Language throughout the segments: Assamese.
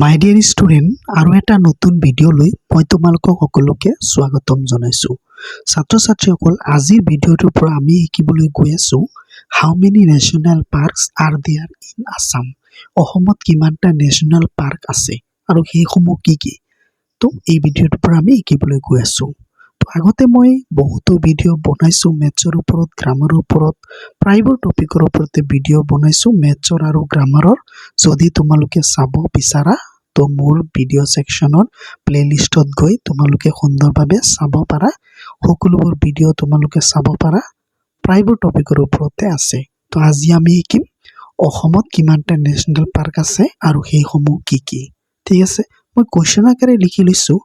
মাই ডিয়াৰ ষ্টুডেণ্ট আৰু এটা নতুন ভিডিঅ' লৈ মই তোমালোকক সকলোকে স্বাগতম জনাইছোঁ। ছাত্ৰ ছাত্ৰীসকল, আজিৰ ভিডিঅ'টোৰ পৰা আমি শিকিবলৈ গৈ আছোঁ how many national parks are there in Assam. অসমত কিমানটা নেশ্যনেল পাৰ্ক আছে আৰু সেইসমূহ কি কি, তো এই ভিডিঅ'টোৰ পৰা আমি শিকিবলৈ গৈ আছোঁ। তো আগতে মই বহুতো ভিডিঅ' বনাইছোঁ মেথছৰ ওপৰত, গ্ৰামাৰৰ ওপৰত, প্ৰায়বোৰ টপিকৰ ওপৰতে ভিডিঅ' বনাইছোঁ মেথছৰ আৰু গ্ৰামাৰৰ। যদি তোমালোকে চাব বিচাৰা তো মোৰ ভিডিঅ' ছেকশ্যনৰ প্লেলিষ্টত গৈ তোমালোকে সুন্দৰভাৱে চাব পাৰা। সকলোবোৰ ভিডিঅ' তোমালোকে চাব পাৰা, প্ৰায়বোৰ টপিকৰ ওপৰতে আছে। তো আজি আমি শিকিম অসমত কিমানটা নেশ্যনেল পাৰ্ক আছে আৰু সেইসমূহ কি কি। ঠিক আছে, মই কুৱেশ্যন আকাৰে লিখি লৈছোঁ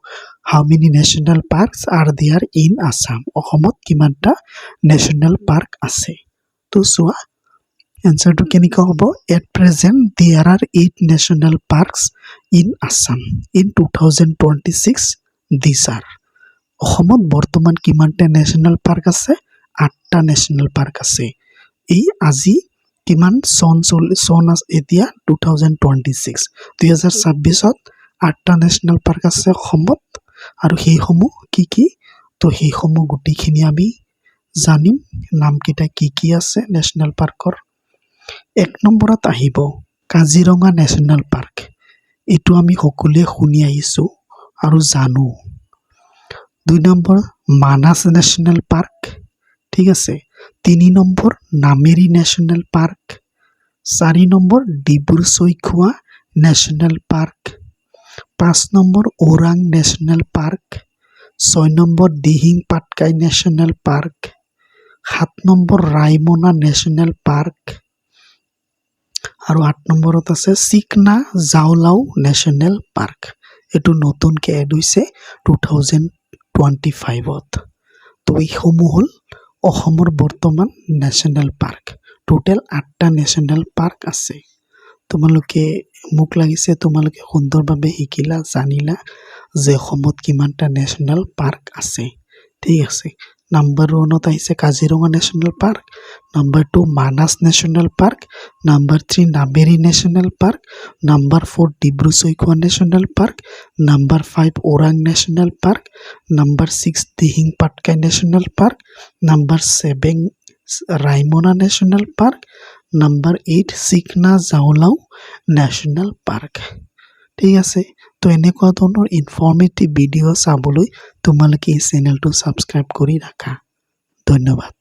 how many national parks are there in Assam. অসমত কিমানটা নেশ্যনেল পাৰ্ক আছে। তো চোৱা এনচাৰটো কেনেকুৱা হ'ব। At present there are 8 national parks in Assam in 2026 this year. অসমত বৰ্তমান কিমানটা নেশ্যনেল পাৰ্ক আছে? 8টা নেশ্যনেল পাৰ্ক আছে। এই আজি কিমান চন আছে এতিয়া 2026, 2026ত 8টা নেশ্যনেল পাৰ্ক আছে অসমত। আৰু সেইসমূহ কি কি, তো সেইসমূহ গোটেইখিনি আমি জানিম। নামকেইটা কি কি আছে নেশ্যনেল পাৰ্কৰ। 1 নম্বৰত আহিব কাজিৰঙা নেশ্যনেল পাৰ্ক। এইটো আমি সকলোৱে শুনি আহিছোঁ আৰু জানো। 2 নম্বৰ মানাস নেশ্যনেল পাৰ্ক। ঠিক আছে। 3 number Nameri national park. 4 number Dibru-Saikhowa national park. 5 number Orang national park. 6 number Dihing Patkai national park. 7 number Raimona national park. আৰু 8 নম্বৰত আছে চিকনা জাওলাও নেশ্যনেল পাৰ্ক। এইটো নতুনকৈ এড হৈছে 2025ত। তো এইসমূহ হ'ল অসমৰ বৰ্তমান নেশ্যনেল পাৰ্ক। টোটেল 8টা নেশ্যনেল পাৰ্ক আছে। তোমালোকে মোক লাগিছে তোমালোকে সুন্দৰভাৱে শিকিলা, জানিলা যে অসমত কিমানটা নেশ্যনেল পাৰ্ক আছে। ঠিক আছে। নাম্বাৰ 1ত আহিছে Kaziranga national park, number 2 Manas national park, number 3 Nameri national park, number 4 Dibru Saikhowa national park, number 5 Orang national park, number 6 Dihing Patkai national park, number 7 Raimona national park, number 8 Sikhna Jwhwlao national park. ঠিক আছে। তো এনেকুৱা ধৰণৰ ইনফৰ্মেটিভ ভিডিঅ' চাবলৈ তোমালোকে এই চেনেলটো ছাবস্ক্ৰাইব কৰি ৰাখা। ধন্যবাদ।